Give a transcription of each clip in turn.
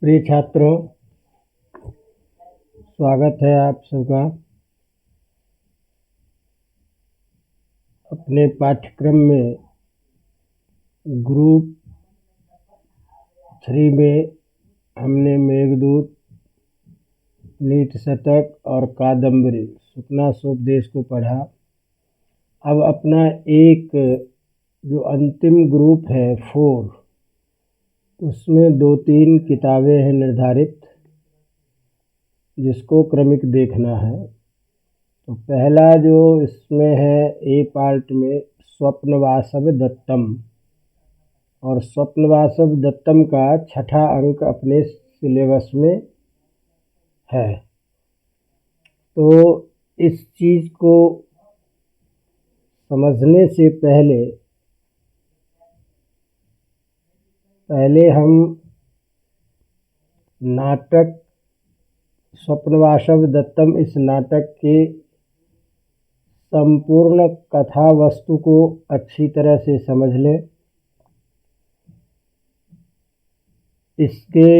प्रिय छात्रों, स्वागत है आप सबका अपने पाठ्यक्रम में। ग्रुप 3 में हमने मेघदूत, नीति शतक और कादम्बरी सुकनासोपदेश को पढ़ा। अब अपना एक जो अंतिम ग्रुप है 4, उसमें 2-3 किताबें हैं निर्धारित, जिसको क्रमिक देखना है। तो पहला जो इसमें है ए पार्ट में स्वप्नवासव दत्तम, और स्वप्नवासव दत्तम का 6ठा अंक अपने सिलेबस में है। तो इस चीज़ को समझने से पहले हम नाटक स्वप्नवासव दत्तम इस नाटक के संपूर्ण कथा वस्तु को अच्छी तरह से समझ लें। इसके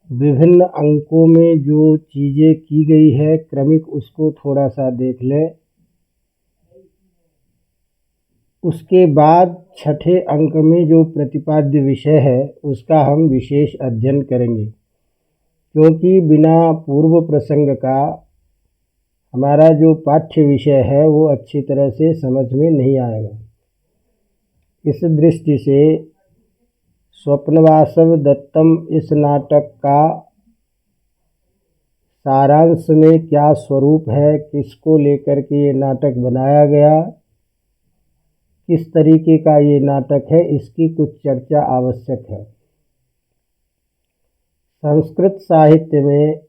विभिन्न अंकों में जो चीज़ें की गई है क्रमिक, उसको थोड़ा सा देख लें। उसके बाद 6ठे अंक में जो प्रतिपाद्य विषय है उसका हम विशेष अध्ययन करेंगे, क्योंकि बिना पूर्व प्रसंग का हमारा जो पाठ्य विषय है वो अच्छी तरह से समझ में नहीं आएगा। इस दृष्टि से स्वप्नवासव दत्तम इस नाटक का सारांश में क्या स्वरूप है, किसको लेकर के ये नाटक बनाया गया, किस तरीके का ये नाटक है, इसकी कुछ चर्चा आवश्यक है। संस्कृत साहित्य में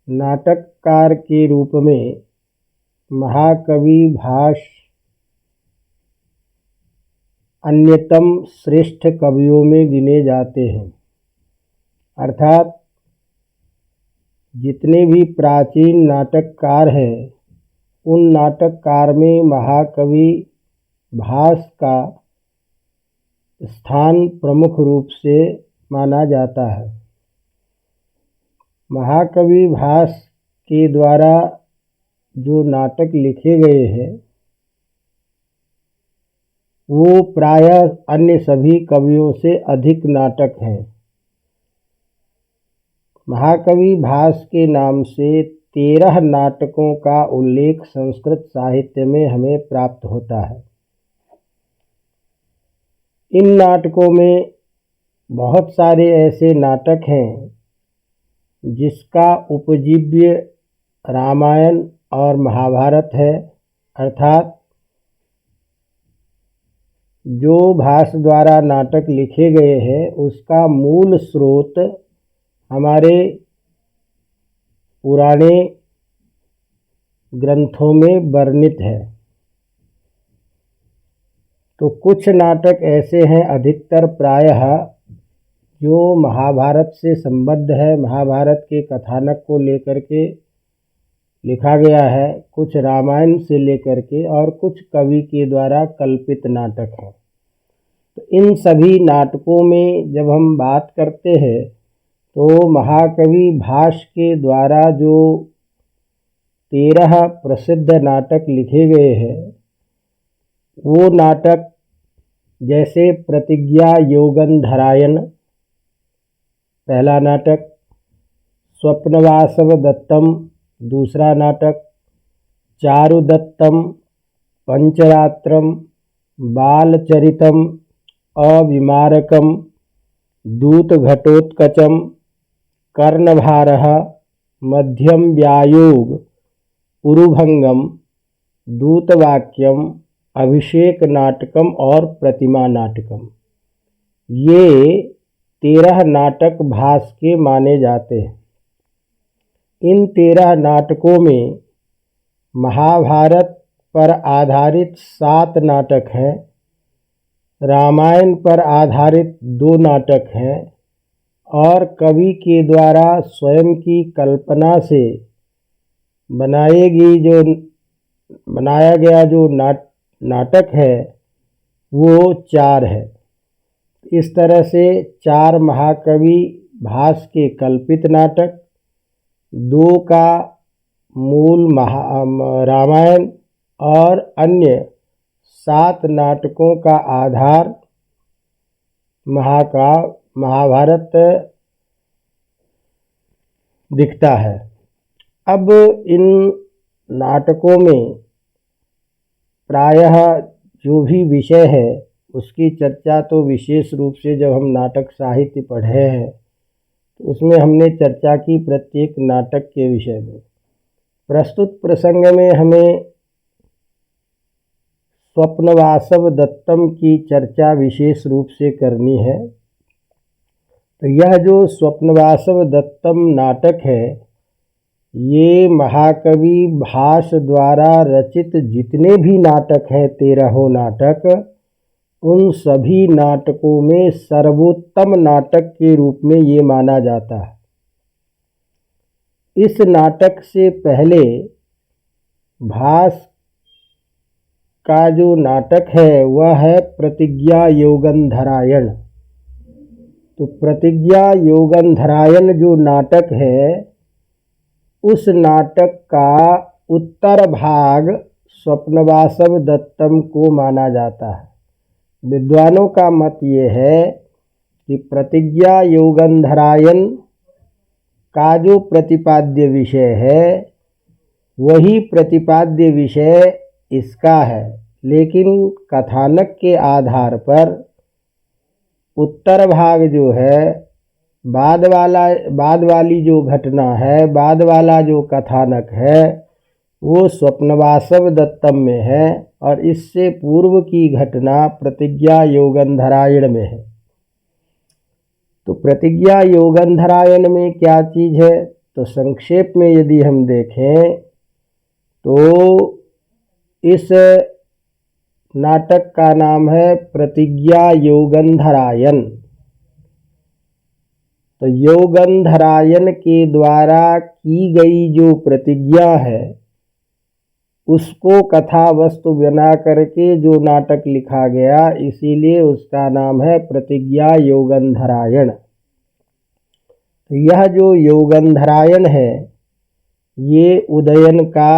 नाटककार के रूप में महाकवि भास अन्यतम श्रेष्ठ कवियों में गिने जाते हैं। अर्थात जितने भी प्राचीन नाटककार हैं उन नाटककार में महाकवि भास का स्थान प्रमुख रूप से माना जाता है। महाकवि भास के द्वारा जो नाटक लिखे गए हैं वो प्रायः अन्य सभी कवियों से अधिक नाटक हैं। महाकवि भास के नाम से 13 नाटकों का उल्लेख संस्कृत साहित्य में हमें प्राप्त होता है। इन नाटकों में बहुत सारे ऐसे नाटक हैं जिसका उपजीव्य रामायण और महाभारत है। अर्थात जो भास द्वारा नाटक लिखे गए हैं उसका मूल स्रोत हमारे पुराने ग्रंथों में वर्णित है। तो कुछ नाटक ऐसे हैं, अधिकतर प्रायः जो महाभारत से संबद्ध है, महाभारत के कथानक को लेकर के लिखा गया है, कुछ रामायण से लेकर के, और कुछ कवि के द्वारा कल्पित नाटक हैं। तो इन सभी नाटकों में जब हम बात करते हैं तो महाकवि भास के द्वारा जो 13 प्रसिद्ध नाटक लिखे गए हैं वो नाटक जैसे प्रतिज्ञा योगंधरायण पहला नाटक, स्वप्नवासव दत्तम दूसरा नाटक, चारुदत्तम, पंचरात्रम, बालचरितम, अविमारकम, दूतघटोत्कचम, कर्णभारः, मध्यम व्यायोग, उरुभंगम, दूतवाक्यम, अभिषेक नाटकम और प्रतिमा नाटकम। ये 13 नाटक भास के माने जाते हैं। इन 13 नाटकों में महाभारत पर आधारित 7 नाटक हैं, रामायण पर आधारित 2 नाटक हैं, और कवि के द्वारा स्वयं की कल्पना से बनाया गया जो नाटक है वो 4 है। इस तरह से 4 महाकवि भास के कल्पित नाटक, 2 का मूल रामायण और अन्य 7 नाटकों का आधार महाभारत दिखता है। अब इन नाटकों में प्रायः जो भी विषय है उसकी चर्चा तो विशेष रूप से जब हम नाटक साहित्य पढ़े हैं तो उसमें हमने चर्चा की प्रत्येक नाटक के विषय में। प्रस्तुत प्रसंग में हमें स्वप्नवासव दत्तम की चर्चा विशेष रूप से करनी है। तो यह जो स्वप्नवासव दत्तम नाटक है, ये महाकवि भास द्वारा रचित जितने भी नाटक हैं 13 नाटक, उन सभी नाटकों में सर्वोत्तम नाटक के रूप में ये माना जाता है। इस नाटक से पहले भास का जो नाटक है वह है प्रतिज्ञा योगंधरायण। तो प्रतिज्ञा योगंधरायण जो नाटक है, उस नाटक का उत्तर भाग स्वप्नवासव दत्तम को माना जाता है। विद्वानों का मत ये है कि प्रतिज्ञा योगंधरायण का जो प्रतिपाद्य विषय है वही प्रतिपाद्य विषय इसका है, लेकिन कथानक के आधार पर उत्तर भाग जो है, बाद वाली जो घटना है, बाद वाला जो कथानक है वो स्वप्नवासव दत्तम में है और इससे पूर्व की घटना प्रतिज्ञा योगंधरायण में है। तो प्रतिज्ञा योगंधरायण में क्या चीज़ है, तो संक्षेप में यदि हम देखें तो इस नाटक का नाम है प्रतिज्ञा योगंधरायण। तो योगंधरायण के द्वारा की गई जो प्रतिज्ञा है उसको कथा वस्तु बना करके जो नाटक लिखा गया, इसीलिए उसका नाम है प्रतिज्ञा योगंधरायण। तो यह जो योगंधरायण है ये उदयन का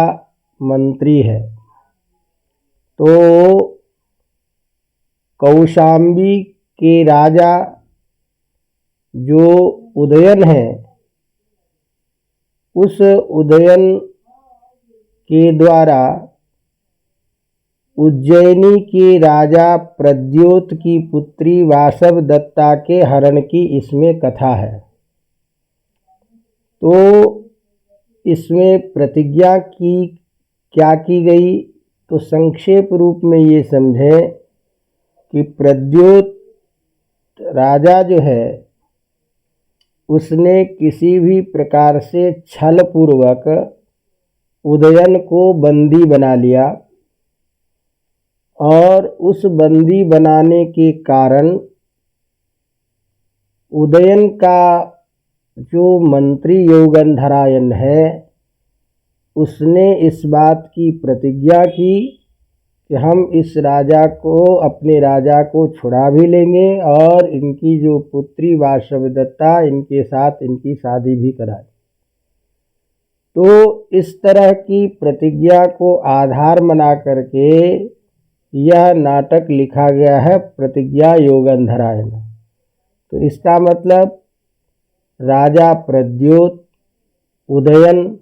मंत्री है। तो कौशाम्बी के राजा जो उदयन है, उस उदयन के द्वारा उज्जैनी के राजा प्रद्योत की पुत्री वासव दत्ता के हरण की इसमें कथा है। तो इसमें प्रतिज्ञा की क्या की गई, तो संक्षेप रूप में ये समझें कि प्रद्योत राजा जो है उसने किसी भी प्रकार से छल पूर्वक उदयन को बंदी बना लिया और उस बंदी बनाने के कारण उदयन का जो मंत्री योगंधरायण है उसने इस बात की प्रतिज्ञा की कि हम इस राजा को, अपने राजा को छुड़ा भी लेंगे और इनकी जो पुत्री वासव दत्ता, इनके साथ इनकी शादी भी कराए। तो इस तरह की प्रतिज्ञा को आधार बना करके यह नाटक लिखा गया है प्रतिज्ञा योगंधरायण। तो इसका मतलब राजा प्रद्योत, उदयन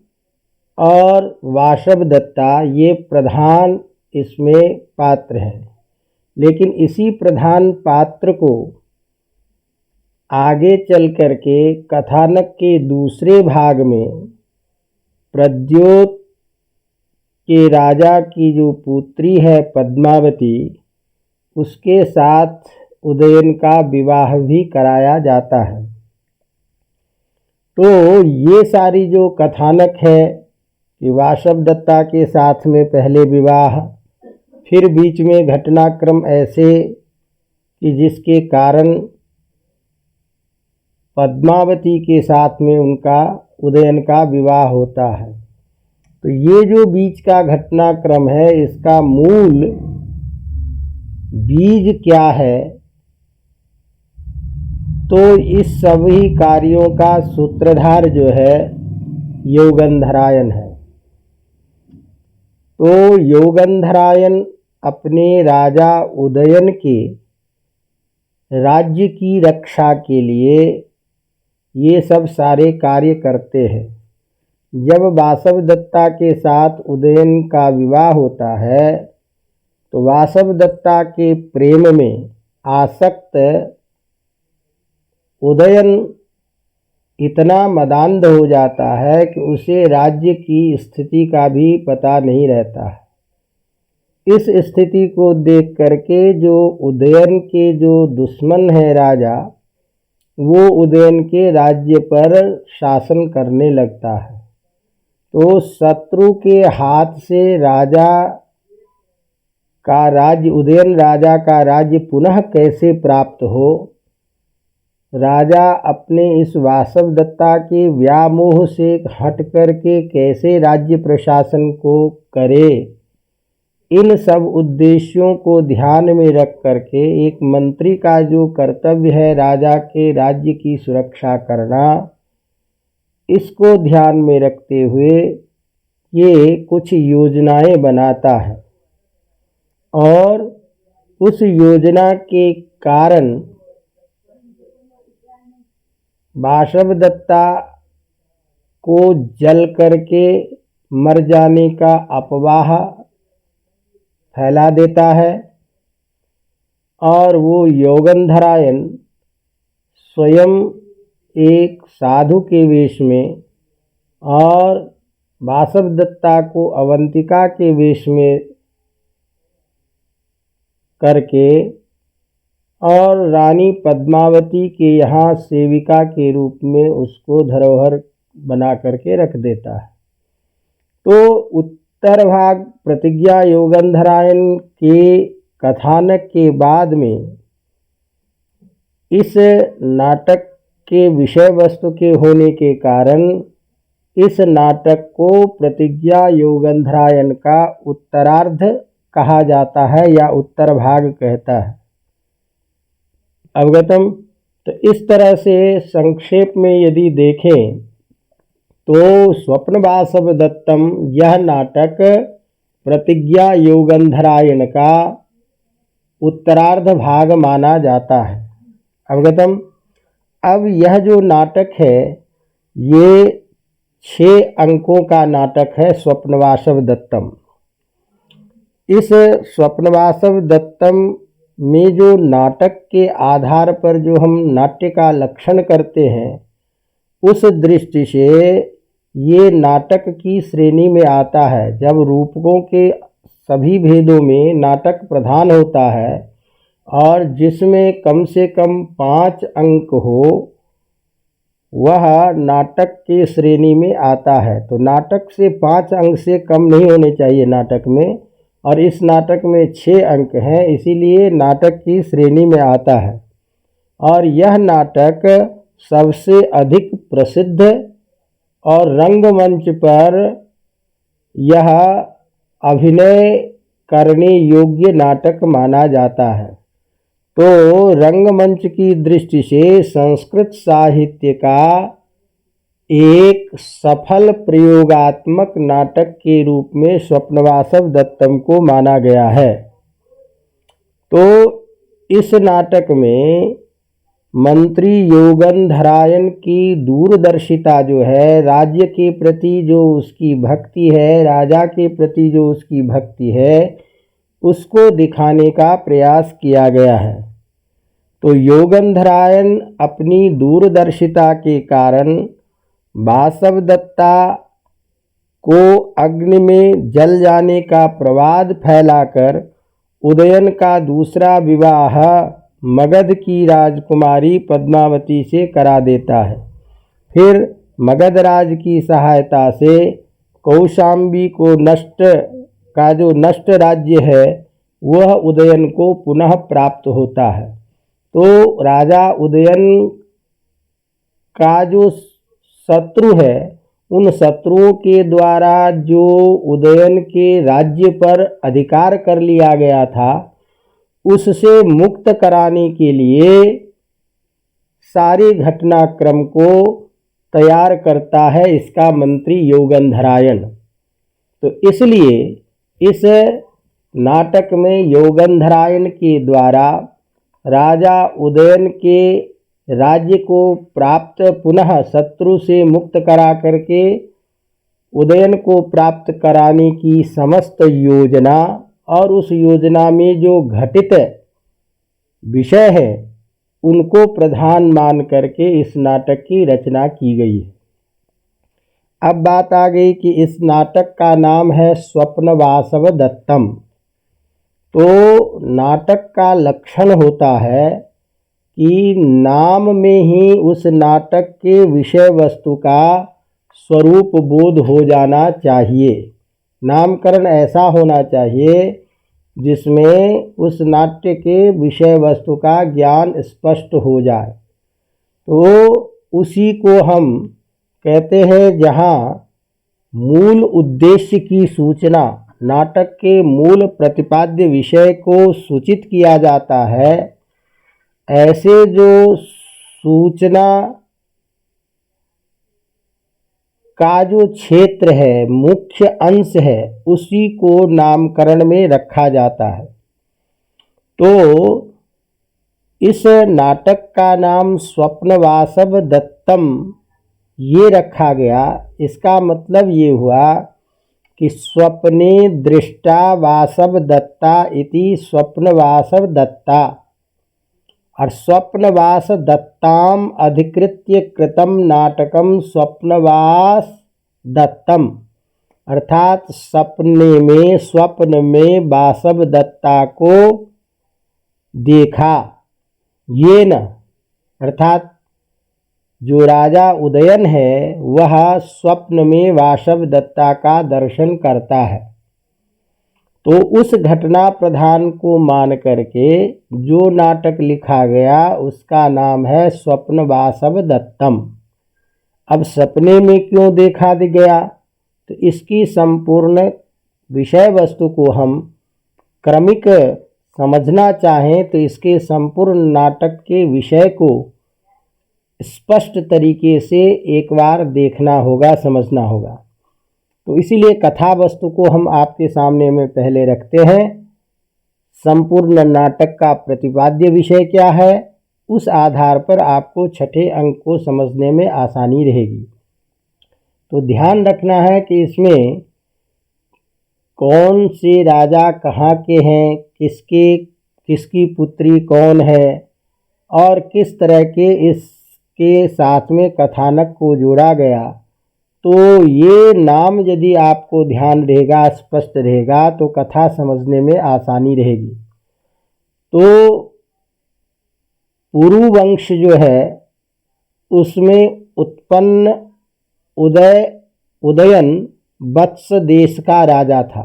और वासव दत्ता ये प्रधान इसमें पात्र हैं। लेकिन इसी प्रधान पात्र को आगे चल करके कथानक के दूसरे भाग में प्रद्योत के राजा की जो पुत्री है पद्मावती, उसके साथ उदयन का विवाह भी कराया जाता है। तो ये सारी जो कथानक है कि वासव दत्ता के साथ में पहले विवाह, फिर बीच में घटनाक्रम ऐसे कि जिसके कारण पद्मावती के साथ में उनका उदयन का विवाह होता है। तो ये जो बीच का घटनाक्रम है इसका मूल बीज क्या है, तो इस सभी कार्यों का सूत्रधार जो है योगंधरायण है। तो योगंधरायण अपने राजा उदयन के राज्य की रक्षा के लिए ये सब सारे कार्य करते हैं। जब वासवदत्ता के साथ उदयन का विवाह होता है तो वासवदत्ता के प्रेम में आसक्त उदयन इतना मदान्ध हो जाता है कि उसे राज्य की स्थिति का भी पता नहीं रहता है। इस स्थिति को देख करके जो उदयन के जो दुश्मन है राजा, वो उदयन के राज्य पर शासन करने लगता है। तो शत्रु के हाथ से राजा का राज्य, उदयन राजा का राज्य पुनः कैसे प्राप्त हो, राजा अपने इस वासवदत्ता के व्यामोह से हट करके कैसे राज्य प्रशासन को करे, इन सब उद्देश्यों को ध्यान में रख करके एक मंत्री का जो कर्तव्य है राजा के राज्य की सुरक्षा करना, इसको ध्यान में रखते हुए ये कुछ योजनाएं बनाता है। और उस योजना के कारण वासवदत्ता को जल करके मर जाने का अफवाह फैला देता है और वो योगंधरायण स्वयं एक साधु के वेश में और वासवदत्ता को अवंतिका के वेश में करके और रानी पद्मावती के यहाँ सेविका के रूप में उसको धरोहर बना करके रख देता है। तो उत्तर भाग प्रतिज्ञा योगंधरायण के कथानक के बाद में इस नाटक के विषय वस्तु के होने के कारण इस नाटक को प्रतिज्ञा योगंधरायण का उत्तरार्ध कहा जाता है या उत्तर भाग कहता है। अवगतम। तो इस तरह से संक्षेप में यदि देखें तो स्वप्न वासवदत्तम यह नाटक प्रतिज्ञा योगंधरायण का उत्तरार्ध भाग माना जाता है। अवगतम। अब यह जो नाटक है ये 6 अंकों का नाटक है स्वप्न वासवदत्तम। इस स्वप्न वासवदत्तम में जो नाटक के आधार पर जो हम नाट्य का लक्षण करते हैं, उस दृष्टि से ये नाटक की श्रेणी में आता है। जब रूपकों के सभी भेदों में नाटक प्रधान होता है और जिसमें कम से कम 5 अंक हो, वह नाटक की श्रेणी में आता है। तो नाटक से 5 अंक से कम नहीं होने चाहिए नाटक में, और इस नाटक में 6 अंक हैं, इसीलिए नाटक की श्रेणी में आता है। और यह नाटक सबसे अधिक प्रसिद्ध और रंगमंच पर यह अभिनय करने योग्य नाटक माना जाता है। तो रंगमंच की दृष्टि से संस्कृत साहित्य का एक सफल प्रयोगात्मक नाटक के रूप में स्वप्न वासवदत्तम को माना गया है। तो इस नाटक में मंत्री योगंधरायण की दूरदर्शिता जो है, राज्य के प्रति जो उसकी भक्ति है, राजा के प्रति जो उसकी भक्ति है, उसको दिखाने का प्रयास किया गया है। तो योगंधरायण अपनी दूरदर्शिता के कारण वासवदत्ता को अग्नि में जल जाने का प्रवाद फैलाकर उदयन का दूसरा विवाह मगध की राजकुमारी पद्मावती से करा देता है। फिर मगध राज की सहायता से कौशाम्बी को जो नष्ट राज्य है वह उदयन को पुनः प्राप्त होता है। तो राजा उदयन का जो शत्रु है, उन शत्रुओं के द्वारा जो उदयन के राज्य पर अधिकार कर लिया गया था, उससे मुक्त कराने के लिए सारे घटनाक्रम को तैयार करता है इसका मंत्री योगंधरायण। तो इसलिए इस नाटक में योगंधरायण के द्वारा राजा उदयन के राज्य को प्राप्त पुनः शत्रु से मुक्त करा करके उदयन को प्राप्त कराने की समस्त योजना और उस योजना में जो घटित विषय है उनको प्रधान मान करके इस नाटक की रचना की गई है। अब बात आ गई कि इस नाटक का नाम है स्वप्नवासव दत्तम। तो नाटक का लक्षण होता है कि नाम में ही उस नाटक के विषय वस्तु का स्वरूप बोध हो जाना चाहिए। नामकरण ऐसा होना चाहिए जिसमें उस नाट्य के विषय वस्तु का ज्ञान स्पष्ट हो जाए। तो उसी को हम कहते हैं जहाँ मूल उद्देश्य की सूचना, नाटक के मूल प्रतिपाद्य विषय को सूचित किया जाता है, ऐसे जो सूचना का जो क्षेत्र है, मुख्य अंश है, उसी को नामकरण में रखा जाता है। तो इस नाटक का नाम स्वप्नवासव दत्तम ये रखा गया। इसका मतलब ये हुआ कि स्वप्ने दृष्टा वासव दत्ता इति स्वप्नवासव दत्ता, और स्वप्नवास दत्ताम अधिकृत्य कृतम नाटकम स्वप्नवास दत्तम, अर्थात स्वप्न में वासव दत्ता को देखा। ये न अर्थात जो राजा उदयन है वह स्वप्न में वासव दत्ता का दर्शन करता है। तो उस घटना प्रधान को मान करके जो नाटक लिखा गया उसका नाम है स्वप्नवासव दत्तम। अब सपने में क्यों देखा गया, तो इसकी संपूर्ण विषय वस्तु को हम क्रमिक समझना चाहें तो इसके संपूर्ण नाटक के विषय को स्पष्ट तरीके से एक बार देखना होगा, समझना होगा। तो इसीलिए कथा वस्तु को हम आपके सामने में पहले रखते हैं। संपूर्ण नाटक का प्रतिपाद्य विषय क्या है, उस आधार पर आपको छठे अंक को समझने में आसानी रहेगी। तो ध्यान रखना है कि इसमें कौन से राजा कहाँ के हैं, किसकी पुत्री कौन है, और किस तरह के इसके साथ में कथानक को जोड़ा गया। तो ये नाम यदि आपको ध्यान रहेगा, स्पष्ट रहेगा, तो कथा समझने में आसानी रहेगी। तो पुरुवंश जो है उसमें उत्पन्न उदयन वत्स देश का राजा था।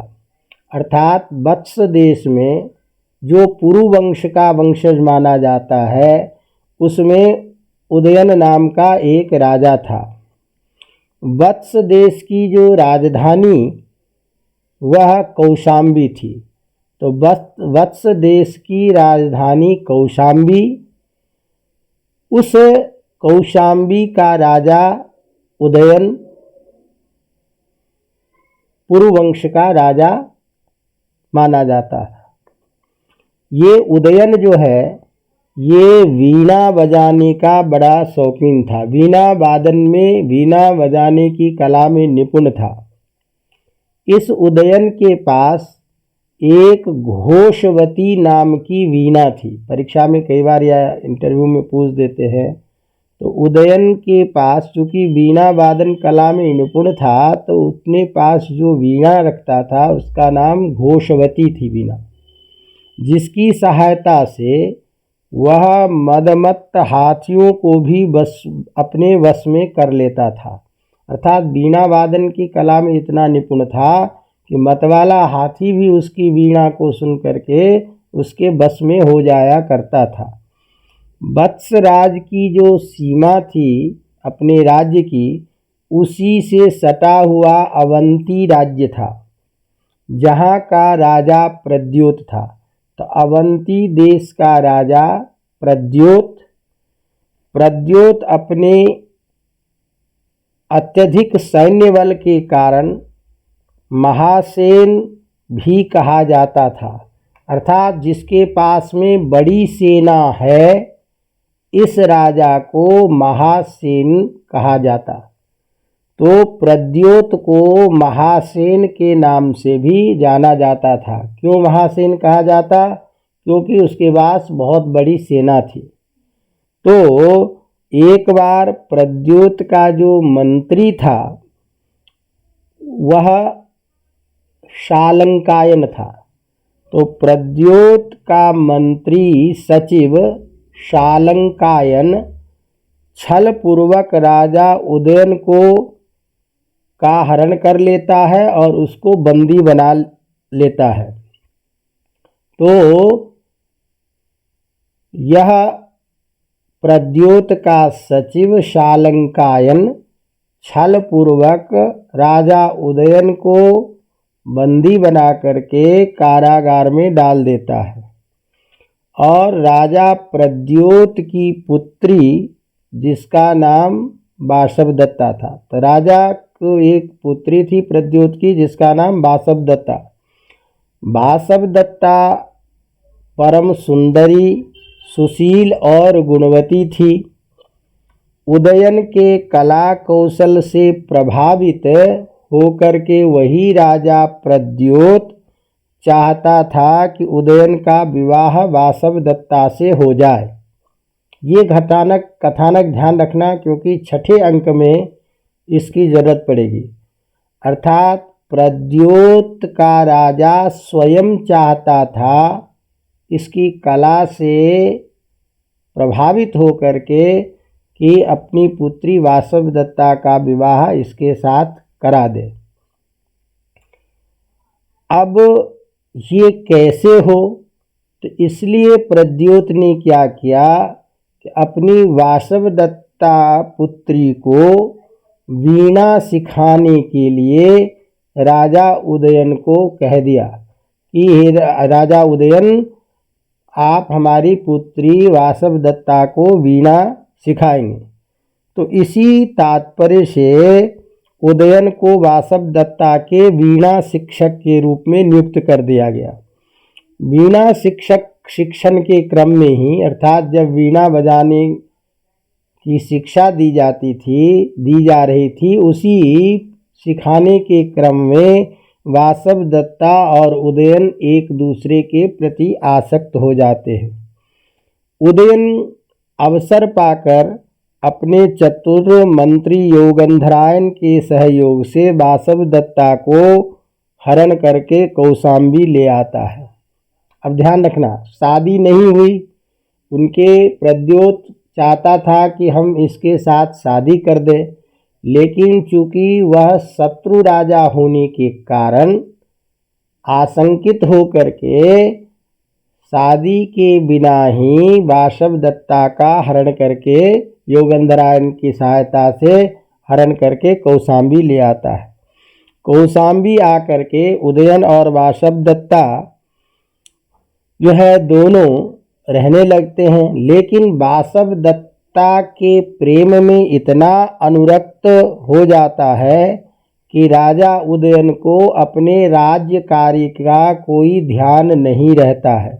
अर्थात वत्स देश में जो पुरुवंश का वंशज माना जाता है उसमें उदयन नाम का एक राजा था। वत्स देश की जो राजधानी वह कौशाम्बी थी। तो वत्स देश की राजधानी कौशाम्बी, उस कौशाम्बी का राजा उदयन पुरुवंश का राजा माना जाता है। ये उदयन जो है ये वीणा बजाने का बड़ा शौकीन था। वीणा वादन में, वीणा बजाने की कला में निपुण था। इस उदयन के पास एक घोषवती नाम की वीणा थी। परीक्षा में कई बार या इंटरव्यू में पूछ देते हैं। तो उदयन के पास चूँकि वीणा वादन कला में निपुण था तो अपने पास जो वीणा रखता था उसका नाम घोषवती थी वीणा, जिसकी सहायता से वह मदमत्त हाथियों को भी अपने वश में कर लेता था। अर्थात वीणा वादन की कला में इतना निपुण था कि मतवाला हाथी भी उसकी वीणा को सुन करके उसके वश में हो जाया करता था। वत्सराज की जो सीमा थी अपने राज्य की, उसी से सटा हुआ अवंती राज्य था, जहाँ का राजा प्रद्योत था। तो अवंती देश का राजा प्रद्योत प्रद्योत अपने अत्यधिक सैन्य बल के कारण महासेन भी कहा जाता था, अर्थात जिसके पास में बड़ी सेना है इस राजा को महासेन कहा जाता। तो प्रद्योत को महासेन के नाम से भी जाना जाता था। क्यों महासेन कहा जाता? क्योंकि उसके पास बहुत बड़ी सेना थी। तो एक बार प्रद्योत का जो मंत्री था वह शालंकायन था। तो प्रद्योत का मंत्री सचिव शालंकायन छल पूर्वक राजा उदयन का हरण कर लेता है और उसको बंदी बना लेता है। तो यह प्रद्योत का सचिव शालंकायन छल पूर्वक राजा उदयन को बंदी बना करके कारागार में डाल देता है और राजा प्रद्योत की पुत्री जिसका नाम वासवदत्ता था। तो राजा को एक पुत्री थी प्रद्योत की जिसका नाम वासवदत्ता। वासवदत्ता परम सुंदरी, सुशील और गुणवती थी। उदयन के कला कौशल से प्रभावित होकर के वही राजा प्रद्योत चाहता था कि उदयन का विवाह वासवदत्ता से हो जाए। ये कथानक ध्यान रखना क्योंकि छठे अंक में इसकी जरूरत पड़ेगी। अर्थात प्रद्योत का राजा स्वयं चाहता था इसकी कला से प्रभावित होकर के कि अपनी पुत्री वासवदत्ता का विवाह इसके साथ करा दे। अब ये कैसे हो? तो इसलिए प्रद्योत ने क्या किया कि अपनी वासवदत्ता पुत्री को वीणा सिखाने के लिए राजा उदयन को कह दिया कि हे राजा उदयन, आप हमारी पुत्री वासवदत्ता को वीणा सिखाएंगे। तो इसी तात्पर्य से उदयन को वासवदत्ता के वीणा शिक्षक के रूप में नियुक्त कर दिया गया। वीणा शिक्षण के क्रम में ही, अर्थात जब वीणा बजाने की शिक्षा दी जा रही थी, उसी सिखाने के क्रम में वासवदत्ता और उदयन एक दूसरे के प्रति आसक्त हो जाते हैं। उदयन अवसर पाकर अपने चतुर मंत्री योगंधरायन के सहयोग से वासवदत्ता को हरण करके कौशाम्बी ले आता है। अब ध्यान रखना, शादी नहीं हुई। उनके प्रद्योत चाहता था कि हम इसके साथ शादी कर दें, लेकिन चूंकि वह शत्रु राजा होने के कारण आशंकित होकर के शादी के बिना ही वासवदत्ता का हरण करके योगंधरायन की सहायता से हरण करके कौशाम्बी ले आता है। कौशाम्बी आकर के उदयन और वासवदत्ता जो है दोनों रहने लगते हैं, लेकिन वासवदत्ता के प्रेम में इतना अनुरक्त हो जाता है कि राजा उदयन को अपने राज्य कार्य का कोई ध्यान नहीं रहता है।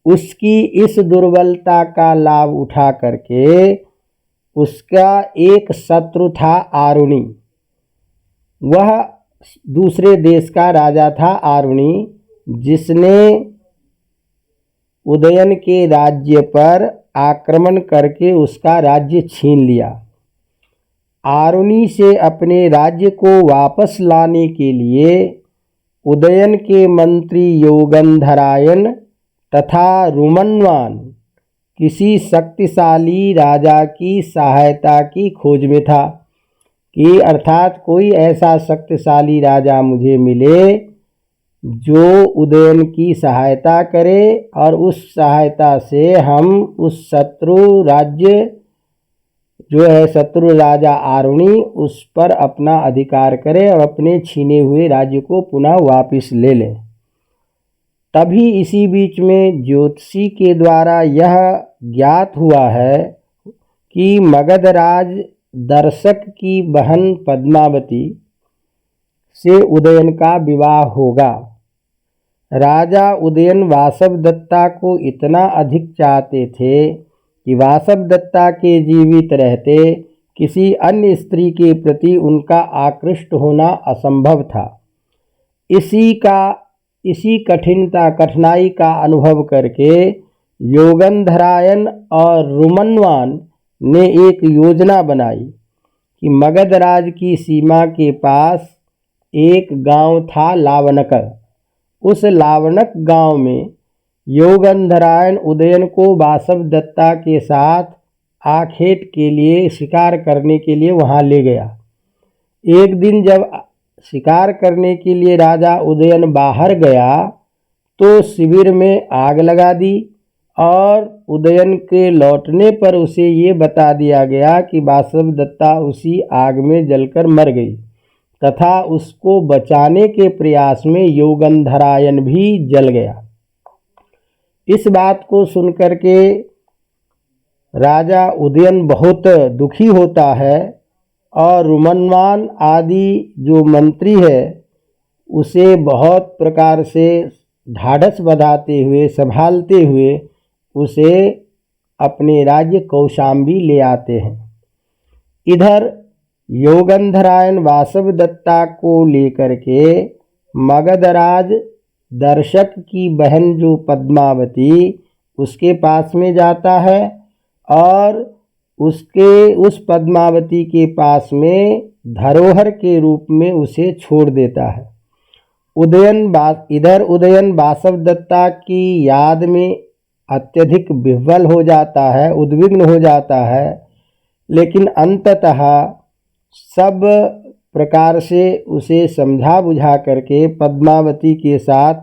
उसकी इस दुर्बलता का लाभ उठा करके उसका एक शत्रु था आरुणि। वह दूसरे देश का राजा था आरुणि, जिसने उदयन के राज्य पर आक्रमण करके उसका राज्य छीन लिया। आरुणि से अपने राज्य को वापस लाने के लिए उदयन के मंत्री योगंधरायन तथा रुमन्वान किसी शक्तिशाली राजा की सहायता की खोज में था कि अर्थात कोई ऐसा शक्तिशाली राजा मुझे मिले जो उदयन की सहायता करे और उस सहायता से हम उस शत्रु राज्य जो है शत्रु राजा आरुणि उस पर अपना अधिकार करें और अपने छीने हुए राज्य को पुनः वापस ले लें। तभी इसी बीच में ज्योतिषी के द्वारा यह ज्ञात हुआ है कि मगधराज दर्शक की बहन पद्मावती से उदयन का विवाह होगा। राजा उदयन वासवदत्ता को इतना अधिक चाहते थे कि वासवदत्ता के जीवित रहते किसी अन्य स्त्री के प्रति उनका आकृष्ट होना असंभव था। इसी कठिनाई का अनुभव करके योगंधरायन और रुमनवान ने एक योजना बनाई कि मगधराज की सीमा के पास एक गांव था लावनक। उस लावनक गांव में योगंधरायन उदयन को वासवदत्ता के साथ आखेट के लिए शिकार करने के लिए वहां ले गया। एक दिन जब शिकार करने के लिए राजा उदयन बाहर गया तो शिविर में आग लगा दी और उदयन के लौटने पर उसे ये बता दिया गया कि वासवदत्ता उसी आग में जलकर मर गई तथा उसको बचाने के प्रयास में योगंधरायन भी जल गया। इस बात को सुनकर के राजा उदयन बहुत दुखी होता है और रुमनवान आदि जो मंत्री है उसे बहुत प्रकार से ढाढ़स बंधाते हुए संभालते हुए उसे अपने राज्य कौशाम्बी ले आते हैं। इधर योगंधरायन वासवदत्ता को लेकर के मगधराज दर्शक की बहन जो पद्मावती उसके पास में जाता है और उस पद्मावती के पास में धरोहर के रूप में उसे छोड़ देता है। इधर उदयन वासवदत्ता की याद में अत्यधिक विह्वल हो जाता है, उद्विग्न हो जाता है, लेकिन अंततः सब प्रकार से उसे समझा बुझा करके पद्मावती के साथ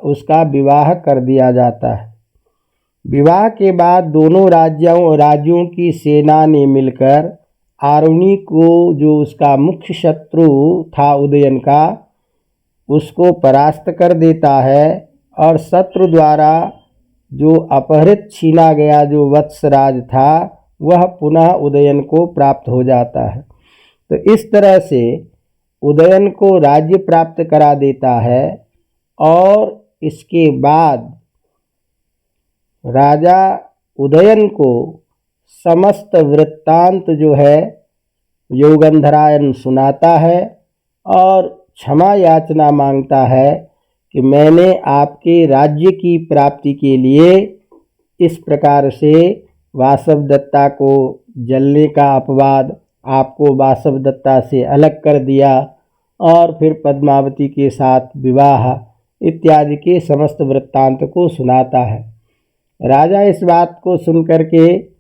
उसका विवाह कर दिया जाता है। विवाह के बाद दोनों राज्यों की सेना ने मिलकर आरुणि को, जो उसका मुख्य शत्रु था उदयन का, उसको परास्त कर देता है और शत्रु द्वारा जो अपहृत छीना गया जो वत्सराज था वह पुनः उदयन को प्राप्त हो जाता है। तो इस तरह से उदयन को राज्य प्राप्त करा देता है और इसके बाद राजा उदयन को समस्त वृत्तांत जो है योगंधरायन सुनाता है और क्षमा याचना मांगता है कि मैंने आपके राज्य की प्राप्ति के लिए इस प्रकार से वासवदत्ता को जलने का अपवाद, आपको वासवदत्ता से अलग कर दिया और फिर पद्मावती के साथ विवाह इत्यादि के समस्त वृत्तांत को सुनाता है। राजा इस बात को सुनकर के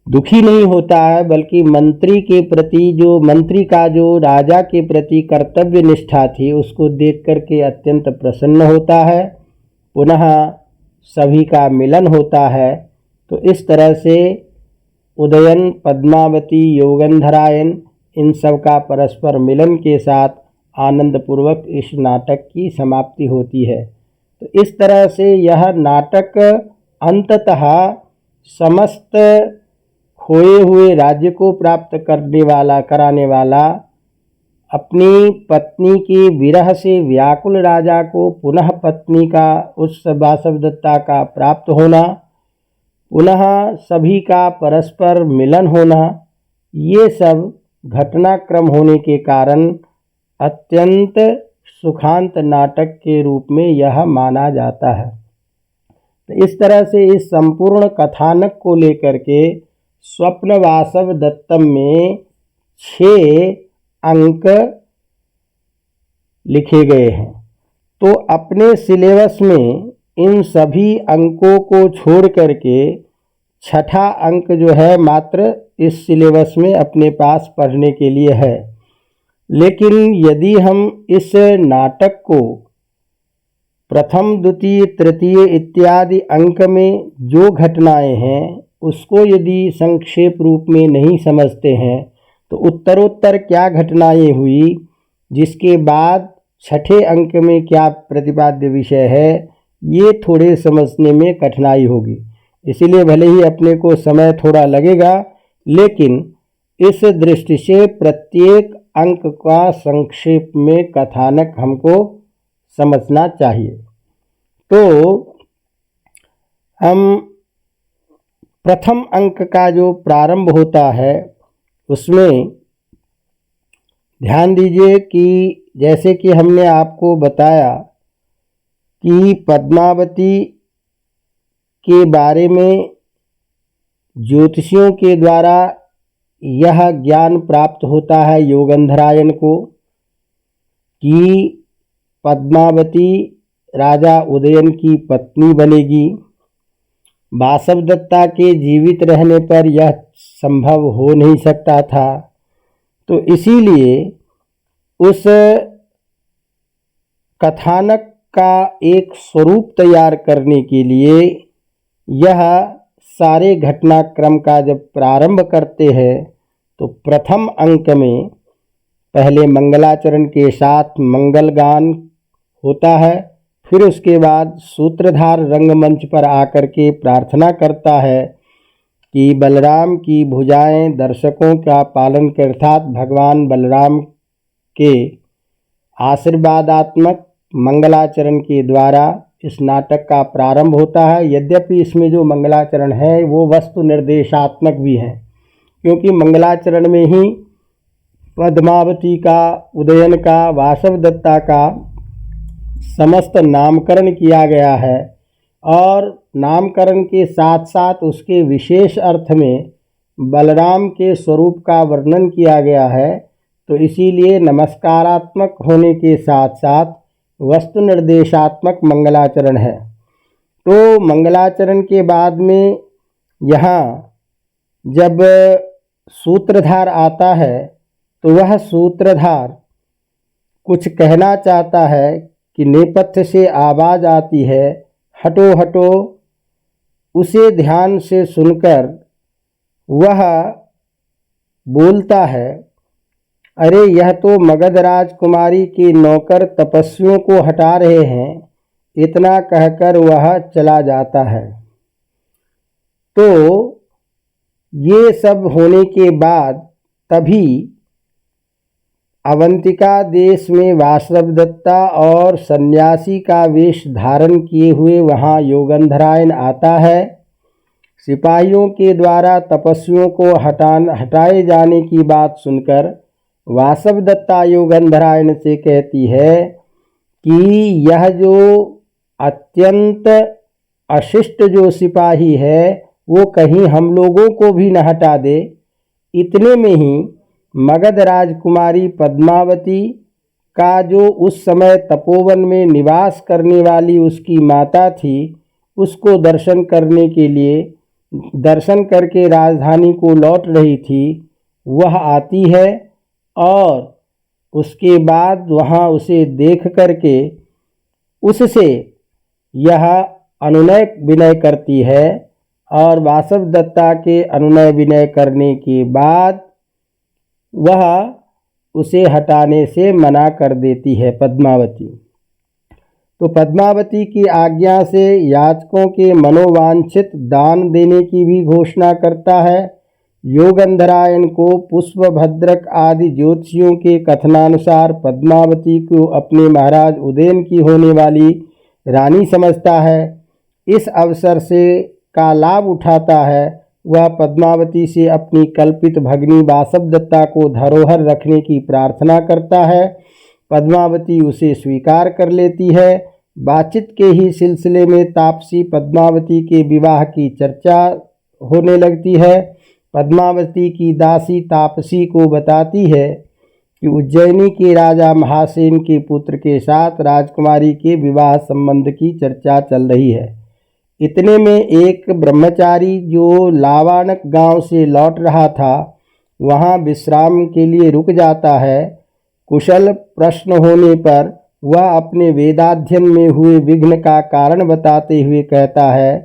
दुखी नहीं होता है, बल्कि मंत्री का जो राजा के प्रति कर्तव्य निष्ठा थी उसको देख करके अत्यंत प्रसन्न होता है। पुनः सभी का मिलन होता है। तो इस तरह से उदयन, पद्मावती, योगंधरायन इन सब का परस्पर मिलन के साथ आनंदपूर्वक इस नाटक की समाप्ति होती है। तो इस तरह से यह नाटक अंततः समस्त खोए हुए राज्य को प्राप्त कराने वाला, अपनी पत्नी के विरह से व्याकुल राजा को पुनः पत्नी का, उस वासवदत्ता का प्राप्त होना, पुनः सभी का परस्पर मिलन होना, ये सब घटनाक्रम होने के कारण अत्यंत सुखांत नाटक के रूप में यह माना जाता है। तो इस तरह से इस संपूर्ण कथानक को लेकर के स्वप्न वासवदत्तम में 6 अंक लिखे गए हैं। तो अपने सिलेबस में इन सभी अंकों को छोड़ करके 6ठा अंक जो है मात्र इस सिलेबस में अपने पास पढ़ने के लिए है। लेकिन यदि हम इस नाटक को प्रथम, द्वितीय, तृतीय इत्यादि अंक में जो घटनाएं हैं उसको यदि संक्षेप रूप में नहीं समझते हैं तो उत्तरोत्तर क्या घटनाएं हुई, जिसके बाद 6ठे अंक में क्या प्रतिपाद्य विषय है, ये थोड़े समझने में कठिनाई होगी। इसीलिए भले ही अपने को समय थोड़ा लगेगा, लेकिन इस दृष्टि से प्रत्येक अंक का संक्षेप में कथानक हमको समझना चाहिए। तो हम प्रथम अंक का जो प्रारंभ होता है उसमें ध्यान दीजिए कि जैसे कि हमने आपको बताया कि पद्मावती के बारे में ज्योतिषियों के द्वारा यह ज्ञान प्राप्त होता है योगंधरायन को कि पद्मावती राजा उदयन की पत्नी बनेगी। वासवदत्ता के जीवित रहने पर यह संभव हो नहीं सकता था, तो इसीलिए उस कथानक का एक स्वरूप तैयार करने के लिए यह सारे घटनाक्रम का जब प्रारंभ करते हैं तो प्रथम अंक में पहले मंगलाचरण के साथ मंगल गान होता है, फिर उसके बाद सूत्रधार रंगमंच पर आकर के प्रार्थना करता है कि बलराम की भुजाएं दर्शकों का पालन कर, अर्थात भगवान बलराम के आशीर्वादात्मक मंगलाचरण के द्वारा इस नाटक का प्रारंभ होता है। यद्यपि इसमें जो मंगलाचरण है वो वस्तु निर्देशात्मक भी है, क्योंकि मंगलाचरण में ही पद्मावती का, उदयन का, वासवदत्ता का समस्त नामकरण किया गया है और नामकरण के साथ साथ उसके विशेष अर्थ में बलराम के स्वरूप का वर्णन किया गया है। तो इसीलिए नमस्कारात्मक होने के साथ साथ वस्तु निर्देशात्मक मंगलाचरण है। तो मंगलाचरण के बाद में यहाँ जब सूत्रधार आता है तो वह सूत्रधार कुछ कहना चाहता है कि नेपथ्य से आवाज़ आती है, हटो हटो। उसे ध्यान से सुनकर वह बोलता है, अरे यह तो मगध राजकुमारी के नौकर तपस्वियों को हटा रहे हैं। इतना कहकर वह चला जाता है। तो ये सब होने के बाद तभी अवंतिका देश में वासवदत्ता और सन्यासी का वेश धारण किए हुए वहाँ योगंधरायन आता है। सिपाहियों के द्वारा तपस्वियों को हटाए जाने की बात सुनकर वासवदत्ता योगंधरायन से कहती है कि यह जो अत्यंत अशिष्ट जो सिपाही है वो कहीं हम लोगों को भी न हटा दे। इतने में ही मगध राजकुमारी पद्मावती का जो उस समय तपोवन में निवास करने वाली उसकी माता थी, उसको दर्शन करने के लिए, दर्शन करके राजधानी को लौट रही थी, वह आती है और उसके बाद वहाँ उसे देख करके उससे यह अनुनय विनय करती है और वासवदत्ता के अनुनय विनय करने के बाद वह उसे हटाने से मना कर देती है पद्मावती। तो पद्मावती की आज्ञा से याचकों के मनोवांछित दान देने की भी घोषणा करता है। योगंधरायन को पुष्पभद्रक आदि ज्योतिषियों के कथनानुसार पद्मावती को अपने महाराज उदयन की होने वाली रानी समझता है। इस अवसर से का लाभ उठाता है। वह पद्मावती से अपनी कल्पित भगिनी वासवदत्ता को धरोहर रखने की प्रार्थना करता है। पद्मावती उसे स्वीकार कर लेती है। बातचीत के ही सिलसिले में तापसी पद्मावती के विवाह की चर्चा होने लगती है। पद्मावती की दासी तापसी को बताती है कि उज्जैनी के राजा महासेन के पुत्र के साथ राजकुमारी के विवाह संबंध की चर्चा चल रही है। इतने में एक ब्रह्मचारी जो लावानक गांव से लौट रहा था वहां विश्राम के लिए रुक जाता है। कुशल प्रश्न होने पर वह अपने वेदाध्ययन में हुए विघ्न का कारण बताते हुए कहता है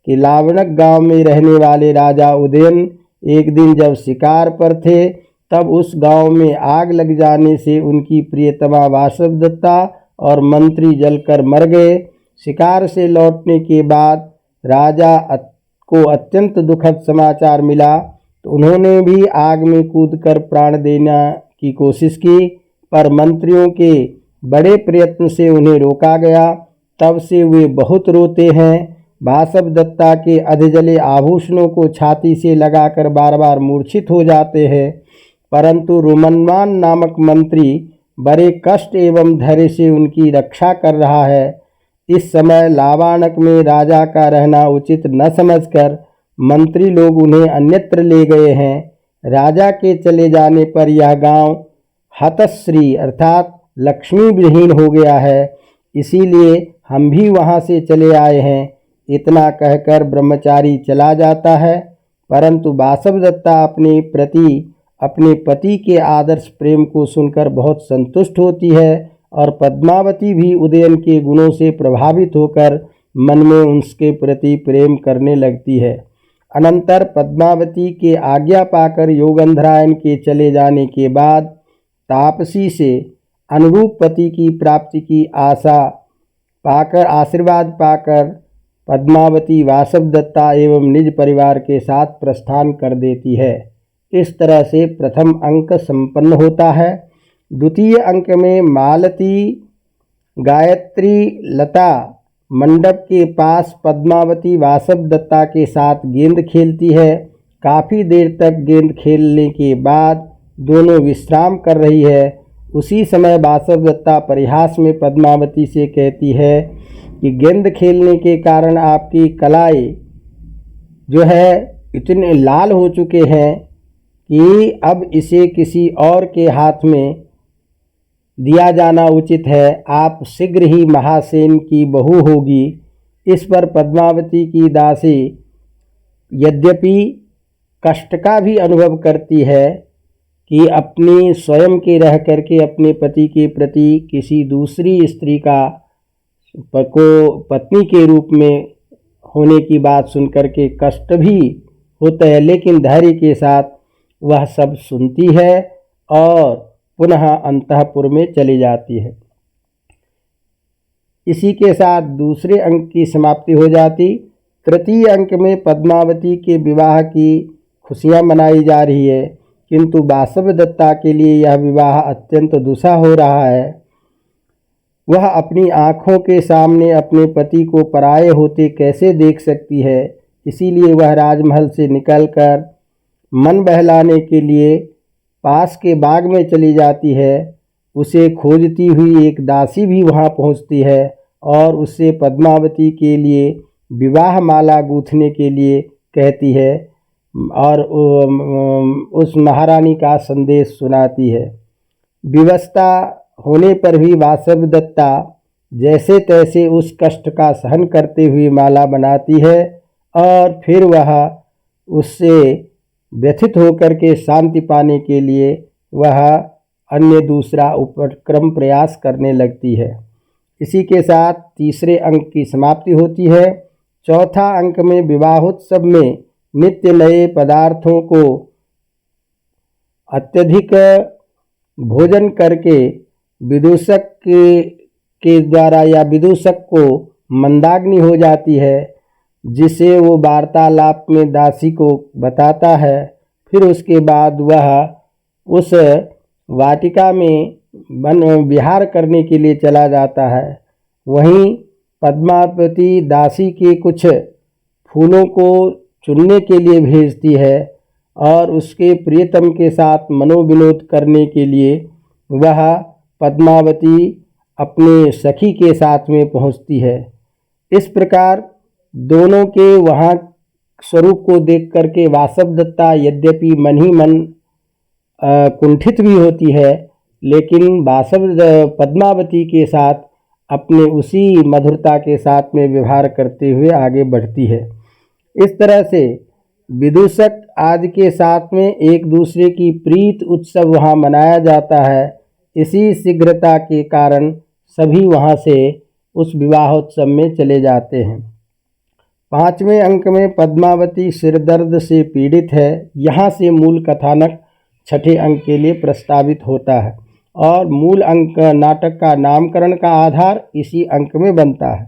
कि लावणक गांव में रहने वाले राजा उदयन एक दिन जब शिकार पर थे तब उस गांव में आग लग जाने से उनकी प्रियतमा वासवदत्ता और मंत्री जलकर मर गए। शिकार से लौटने के बाद राजा को अत्यंत दुखद समाचार मिला तो उन्होंने भी आग में कूदकर प्राण देने की कोशिश की, पर मंत्रियों के बड़े प्रयत्न से उन्हें रोका गया। तब से वे बहुत रोते हैं। वासवदत्ता के अधजले आभूषणों को छाती से लगाकर बार बार मूर्छित हो जाते हैं, परंतु रुमन्वान नामक मंत्री बड़े कष्ट एवं धैर्य से उनकी रक्षा कर रहा है। इस समय लावाणक में राजा का रहना उचित न समझकर मंत्री लोग उन्हें अन्यत्र ले गए हैं। राजा के चले जाने पर यह गांव हतश्री अर्थात लक्ष्मी विहीन हो गया है, इसीलिए हम भी वहां से चले आए हैं। इतना कहकर ब्रह्मचारी चला जाता है, परंतु वासवदत्ता अपने पति के आदर्श प्रेम को सुनकर बहुत संतुष्ट होती है और पद्मावती भी उदयन के गुणों से प्रभावित होकर मन में उसके प्रति प्रेम करने लगती है। अनंतर पद्मावती के आज्ञा पाकर योगंधरायण के चले जाने के बाद तापसी से अनुरूप पति की प्राप्ति की आशीर्वाद पाकर पद्मावती वासवदत्ता एवं निज परिवार के साथ प्रस्थान कर देती है। इस तरह से प्रथम अंक संपन्न होता है। द्वितीय अंक में मालती गायत्री लता मंडप के पास पद्मावती वासवदत्ता के साथ गेंद खेलती है। काफ़ी देर तक गेंद खेलने के बाद दोनों विश्राम कर रही है। उसी समय वासवदत्ता परिहास में पद्मावती से कहती है कि गेंद खेलने के कारण आपकी कलाई जो है इतने लाल हो चुके हैं कि अब इसे किसी और के हाथ में दिया जाना उचित है। आप शीघ्र ही महासेन की बहू होगी। इस पर पद्मावती की दासी यद्यपि कष्ट का भी अनुभव करती है कि अपनी स्वयं के रह करके अपने पति के प्रति किसी दूसरी स्त्री को पत्नी के रूप में होने की बात सुनकर के कष्ट भी होता है, लेकिन धैर्य के साथ वह सब सुनती है और पुनः अंतःपुर में चली जाती है। इसी के साथ दूसरे अंक की समाप्ति हो जाती। तृतीय अंक में पद्मावती के विवाह की खुशियां मनाई जा रही है, किंतु वासवदत्ता के लिए यह विवाह अत्यंत दुस्सह हो रहा है। वह अपनी आँखों के सामने अपने पति को पराये होते कैसे देख सकती है, इसीलिए वह राजमहल से निकलकर मन बहलाने के लिए पास के बाग में चली जाती है। उसे खोजती हुई एक दासी भी वहां पहुंचती है और उससे पद्मावती के लिए विवाह माला गूंथने के लिए कहती है और उस महारानी का संदेश सुनाती है। विवशता होने पर भी वासवदत्ता जैसे तैसे उस कष्ट का सहन करते हुए माला बनाती है और फिर वह उससे व्यथित होकर के शांति पाने के लिए वह अन्य दूसरा उपक्रम प्रयास करने लगती है। इसी के साथ तीसरे अंक की समाप्ति होती है। चौथा अंक में विवाहोत्सव में नित्य नए पदार्थों को अत्यधिक भोजन करके विदूषक के द्वारा या विदूषक को मंदाग्नि हो जाती है, जिसे वो वार्तालाप में दासी को बताता है। फिर उसके बाद वह उस वाटिका में विहार करने के लिए चला जाता है। वहीं पद्मावती दासी के कुछ फूलों को चुनने के लिए भेजती है और उसके प्रियतम के साथ मनोविनोद करने के लिए वह पद्मावती अपने सखी के साथ में पहुंचती है। इस प्रकार दोनों के वहाँ स्वरूप को देख करके वासवदत्ता यद्यपि मन ही मन कुंठित भी होती है, लेकिन पद्मावती के साथ अपने उसी मधुरता के साथ में व्यवहार करते हुए आगे बढ़ती है। इस तरह से विदूषक आदि के साथ में एक दूसरे की प्रीत उत्सव वहाँ मनाया जाता है। इसी शीघ्रता के कारण सभी वहाँ से उस विवाहोत्सव में चले जाते हैं। पांचवें अंक में पद्मावती सिरदर्द से पीड़ित है। यहाँ से मूल कथानक छठे अंक के लिए प्रस्तावित होता है और मूल अंक नाटक का नामकरण का आधार इसी अंक में बनता है।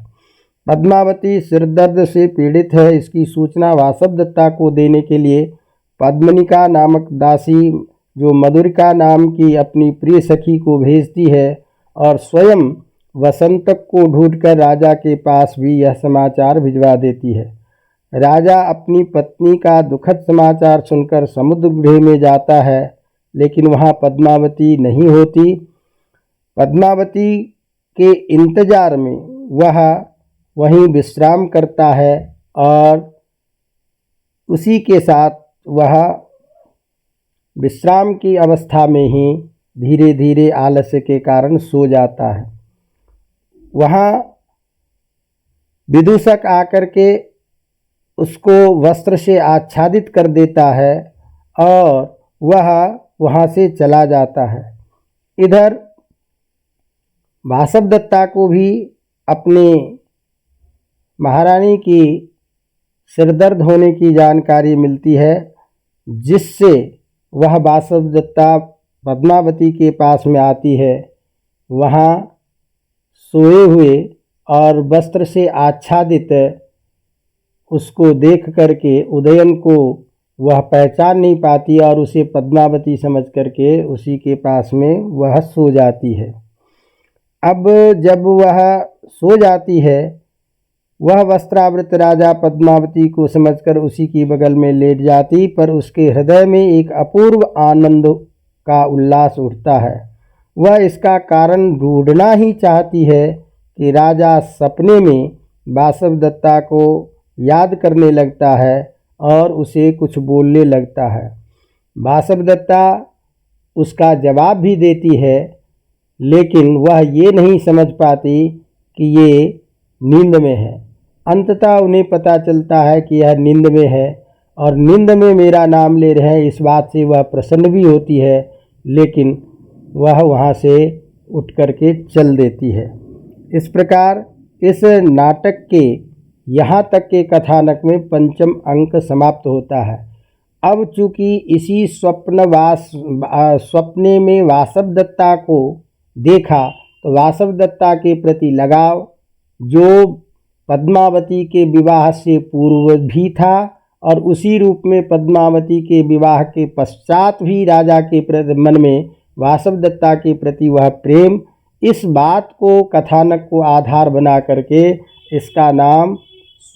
पद्मावती सिरदर्द से पीड़ित है, इसकी सूचना वासवदत्ता को देने के लिए पद्मनिका नामक दासी जो मधुरिका नाम की अपनी प्रिय सखी को भेजती है और स्वयं वसंतक को ढूंढकर राजा के पास भी यह समाचार भिजवा देती है। राजा अपनी पत्नी का दुखद समाचार सुनकर समुद्र गृह में जाता है, लेकिन वहाँ पद्मावती नहीं होती। पद्मावती के इंतजार में वह वहीं विश्राम करता है और उसी के साथ वह विश्राम की अवस्था में ही धीरे धीरे आलस्य के कारण सो जाता है। वहाँ विदूषक आकर के उसको वस्त्र से आच्छादित कर देता है और वह वहाँ से चला जाता है। इधर वासवदत्ता को भी अपने महारानी की सिरदर्द होने की जानकारी मिलती है, जिससे वह वासवदत्ता पद्मावती के पास में आती है। वहाँ सोए हुए और वस्त्र से आच्छादित उसको देख करके उदयन को वह पहचान नहीं पाती और उसे पद्मावती समझ करके उसी के पास में वह सो जाती है। अब जब वह सो जाती है, वह वस्त्रावृत राजा पद्मावती को समझकर उसी की बगल में लेट जाती, पर उसके हृदय में एक अपूर्व आनंद का उल्लास उठता है। वह इसका कारण ढूंढना ही चाहती है कि राजा सपने में वासवदत्ता को याद करने लगता है और उसे कुछ बोलने लगता है। वासवदत्ता उसका जवाब भी देती है, लेकिन वह ये नहीं समझ पाती कि ये नींद में है। अंततः उन्हें पता चलता है कि यह नींद में है और नींद में मेरा नाम ले रहे हैं, इस बात से वह प्रसन्न भी होती है, लेकिन वह वहाँ से उठ करके चल देती है। इस प्रकार इस नाटक के यहाँ तक के कथानक में पंचम अंक समाप्त होता है। अब चूँकि इसी स्वप्ने में वासवदत्ता को देखा, तो वासवदत्ता के प्रति लगाव जो पद्मावती के विवाह से पूर्व भी था और उसी रूप में पद्मावती के विवाह के पश्चात भी राजा के मन में वासवदत्ता के प्रति वह प्रेम, इस बात को कथानक को आधार बना करके इसका नाम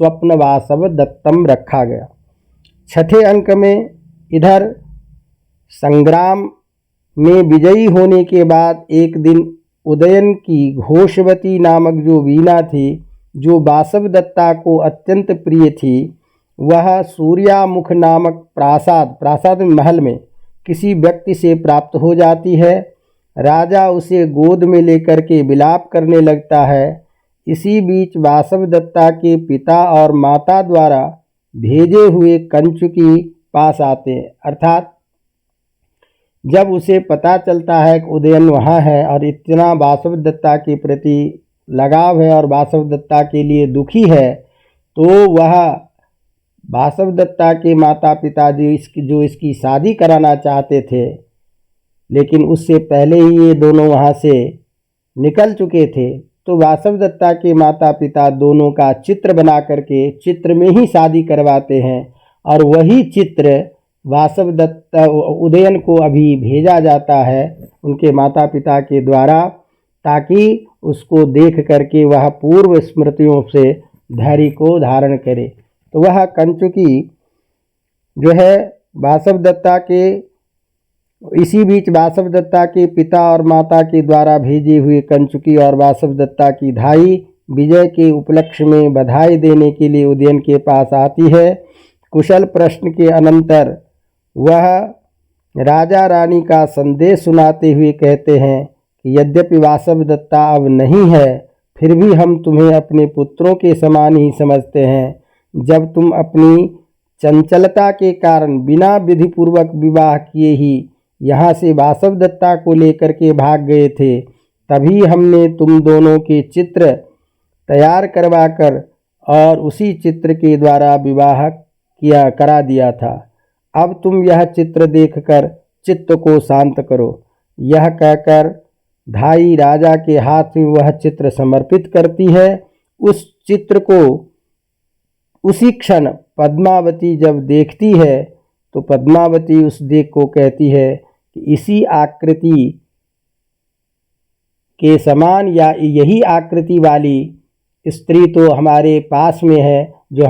स्वप्न वासवदत्तम रखा गया। छठे अंक में इधर संग्राम में विजयी होने के बाद एक दिन उदयन की घोषवती नामक जो वीणा थी, जो वासवदत्ता को अत्यंत प्रिय थी, वह सूर्यामुख नामक प्रासाद महल में किसी व्यक्ति से प्राप्त हो जाती है। राजा उसे गोद में लेकर के विलाप करने लगता है। इसी बीच वासवदत्ता के पिता और माता द्वारा भेजे हुए कंचुकी पास आते हैं, अर्थात जब उसे पता चलता है कि उदयन वहाँ है और इतना वासवदत्ता के प्रति लगाव है और वासवदत्ता के लिए दुखी है, तो वह वासवदत्ता के माता पिता जो इसकी शादी कराना चाहते थे, लेकिन उससे पहले ही ये दोनों वहाँ से निकल चुके थे, तो वासवदत्ता के माता पिता दोनों का चित्र बना करके चित्र में ही शादी करवाते हैं और वही चित्र वासवदत्ता उदयन को अभी भेजा जाता है उनके माता पिता के द्वारा, ताकि उसको देख करके वह पूर्व स्मृतियों से धैर्य को धारण करे। तो वह कंचुकी जो है वासवदत्ता के, इसी बीच वासवदत्ता के पिता और माता के द्वारा भेजे हुए कंचुकी और वासवदत्ता की धाई विजय के उपलक्ष्य में बधाई देने के लिए उदयन के पास आती है। कुशल प्रश्न के अनंतर वह राजा रानी का संदेश सुनाते हुए कहते हैं कि यद्यपि वासवदत्ता अब नहीं है, फिर भी हम तुम्हें अपने पुत्रों के समान ही समझते हैं। जब तुम अपनी चंचलता के कारण बिना विधिपूर्वक विवाह किए ही यहाँ से वासवदत्ता को लेकर के भाग गए थे, तभी हमने तुम दोनों के चित्र तैयार करवाकर और उसी चित्र के द्वारा विवाह करा दिया था। अब तुम यह चित्र देखकर चित्त को शांत करो। यह कहकर धाई राजा के हाथ में वह चित्र समर्पित करती है। उस चित्र को उसी क्षण पद्मावती जब देखती है तो पद्मावती उस देख को कहती है कि इसी आकृति के समान या यही आकृति वाली स्त्री तो हमारे पास में है, जो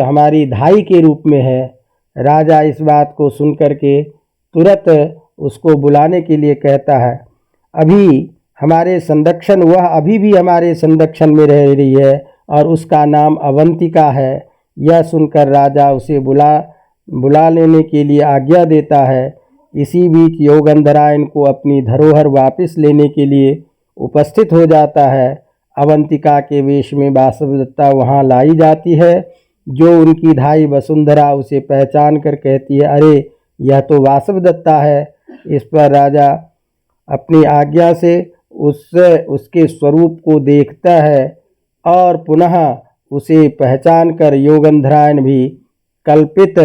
हमारी धाई के रूप में है। राजा इस बात को सुनकर के तुरंत उसको बुलाने के लिए कहता है। अभी भी हमारे संरक्षण में रह रही है और उसका नाम अवंतिका है। यह सुनकर राजा उसे बुला लेने के लिए आज्ञा देता है। इसी बीच योगंधरायण को अपनी धरोहर वापस लेने के लिए उपस्थित हो जाता है। अवंतिका के वेश में वासवदत्ता वहाँ लाई जाती है। जो उनकी धाई वसुंधरा उसे पहचान कर कहती है, अरे यह तो वासवदत्ता है। इस पर राजा अपनी आज्ञा से उसके स्वरूप को देखता है और पुनः उसे पहचान कर योगंधरायण भी कल्पित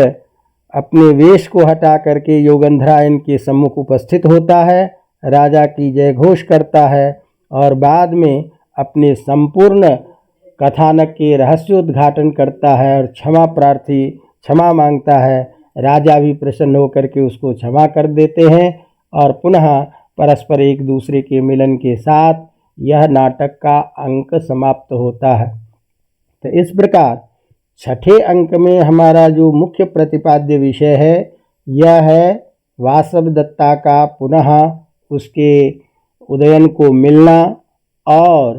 अपने वेश को हटा करके योगंधरायण के सम्मुख उपस्थित होता है, राजा की जय घोष करता है और बाद में अपने संपूर्ण कथानक के रहस्योद्घाटन करता है और क्षमा मांगता है। राजा भी प्रसन्न होकर के उसको क्षमा कर देते हैं और पुनः परस्पर एक दूसरे के मिलन के साथ यह नाटक का अंक समाप्त होता है। तो इस प्रकार छठे अंक में हमारा जो मुख्य प्रतिपाद्य विषय है यह है वासवदत्ता का पुनः उसके उदयन को मिलना और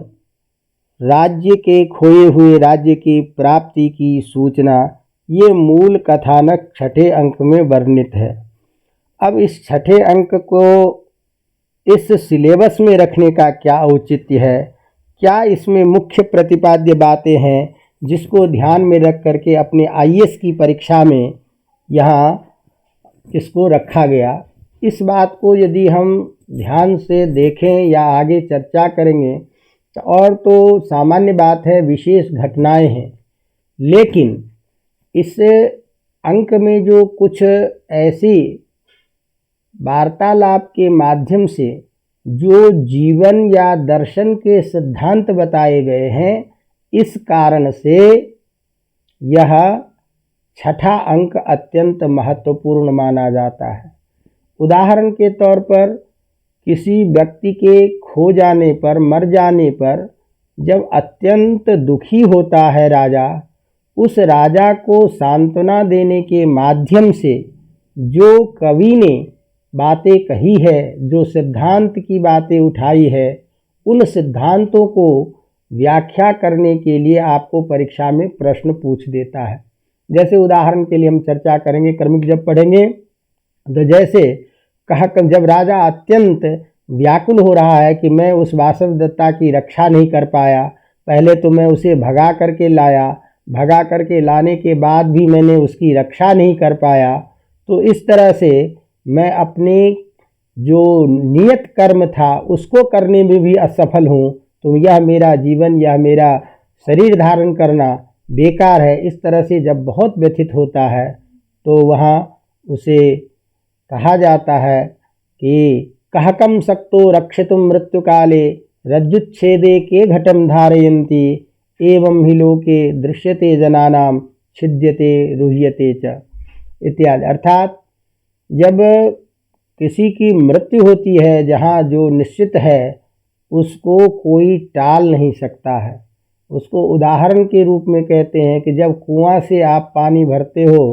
राज्य के खोए हुए राज्य की प्राप्ति की सूचना। ये मूल कथानक छठे अंक में वर्णित है। अब इस छठे अंक को इस सिलेबस में रखने का क्या औचित्य है, क्या इसमें मुख्य प्रतिपाद्य बातें हैं जिसको ध्यान में रख करके अपने आईएएस की परीक्षा में यहाँ इसको रखा गया। इस बात को यदि हम ध्यान से देखें या आगे चर्चा करेंगे और तो सामान्य बात है, विशेष घटनाएं हैं, लेकिन इस अंक में जो कुछ ऐसी वार्तालाप के माध्यम से जो जीवन या दर्शन के सिद्धांत बताए गए हैं, इस कारण से यह छठा अंक अत्यंत महत्वपूर्ण माना जाता है। उदाहरण के तौर पर किसी व्यक्ति के खो जाने पर, मर जाने पर जब अत्यंत दुखी होता है राजा, उस राजा को सांत्वना देने के माध्यम से जो कवि ने बातें कही है, जो सिद्धांत की बातें उठाई है, उन सिद्धांतों को व्याख्या करने के लिए आपको परीक्षा में प्रश्न पूछ देता है। जैसे उदाहरण के लिए हम चर्चा करेंगे, क्रमिक जब पढ़ेंगे तो जैसे जब राजा अत्यंत व्याकुल हो रहा है कि मैं उस वासवदत्ता की रक्षा नहीं कर पाया, पहले तो मैं उसे भगा करके लाने के बाद भी मैंने उसकी रक्षा नहीं कर पाया, तो इस तरह से मैं अपने जो नियत कर्म था उसको करने में भी असफल हूँ, तो यह मेरा जीवन, यह मेरा शरीर धारण करना बेकार है। इस तरह से जब बहुत व्यथित होता है तो वहाँ उसे कहा जाता है कि कहकम शक्तो रक्षितुम मृत्यु काले रज्जुच्छेदे के घटम धारयन्ति एवं ही लोके दृश्यते जनानाम छिद्यते रुह्यते च इत्यादि। अर्थात जब किसी की मृत्यु होती है, जहाँ जो निश्चित है उसको कोई टाल नहीं सकता है। उसको उदाहरण के रूप में कहते हैं कि जब कुआं से आप पानी भरते हो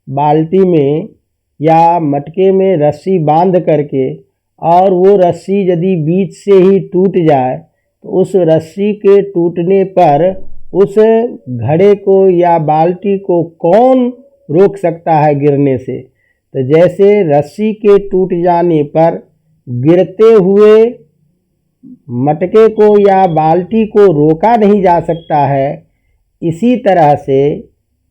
बाल्टी में या मटके में रस्सी बांध करके, और वो रस्सी यदि बीच से ही टूट जाए तो उस रस्सी के टूटने पर उस घड़े को या बाल्टी को कौन रोक सकता है गिरने से। तो जैसे रस्सी के टूट जाने पर गिरते हुए मटके को या बाल्टी को रोका नहीं जा सकता है, इसी तरह से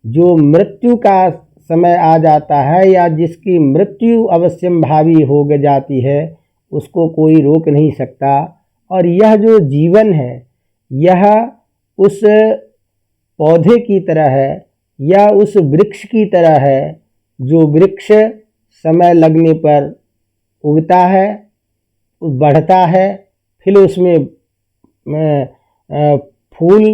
जो मृत्यु का समय आ जाता है या जिसकी मृत्यु अवश्यम भावी हो जाती है, उसको कोई रोक नहीं सकता। और यह जो जीवन है यह उस पौधे की तरह है या उस वृक्ष की तरह है, जो वृक्ष समय लगने पर उगता है, बढ़ता है, फिर उसमें फूल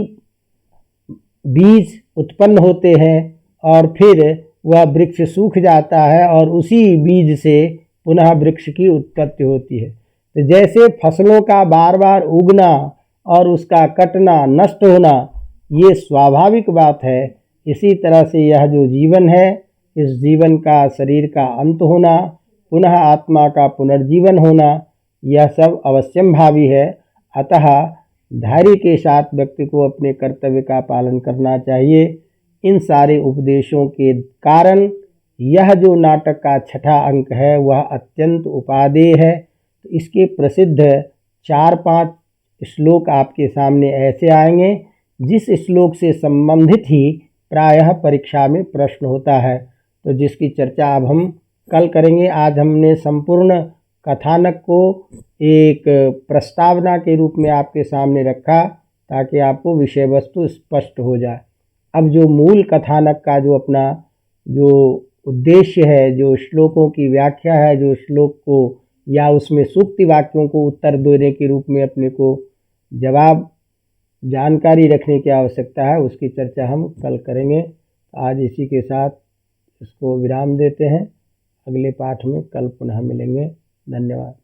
बीज उत्पन्न होते हैं और फिर वह वृक्ष सूख जाता है और उसी बीज से पुनः वृक्ष की उत्पत्ति होती है। तो जैसे फसलों का बार बार उगना और उसका कटना, नष्ट होना, ये स्वाभाविक बात है, इसी तरह से यह जो जीवन है, इस जीवन का, शरीर का अंत होना, पुनः आत्मा का पुनर्जीवन होना, यह सब अवश्यंभावी है। अतः धैर्य के साथ व्यक्ति को अपने कर्तव्य का पालन करना चाहिए। इन सारे उपदेशों के कारण यह जो नाटक का छठा अंक है वह अत्यंत उपादेय है। तो इसके प्रसिद्ध 4-5 श्लोक आपके सामने ऐसे आएंगे जिस श्लोक से संबंधित ही प्रायः परीक्षा में प्रश्न होता है, तो जिसकी चर्चा अब हम कल करेंगे। आज हमने संपूर्ण कथानक को एक प्रस्तावना के रूप में आपके सामने रखा ताकि आपको विषय वस्तु स्पष्ट हो जाए। अब जो मूल कथानक का जो अपना जो उद्देश्य है, जो श्लोकों की व्याख्या है, जो श्लोक को या उसमें सूक्ति वाक्यों को उत्तर देने के रूप में अपने को जवाब जानकारी रखने की आवश्यकता है, उसकी चर्चा हम कल करेंगे। आज इसी के साथ इसको विराम देते हैं। अगले पाठ में कल पुनः मिलेंगे। धन्यवाद।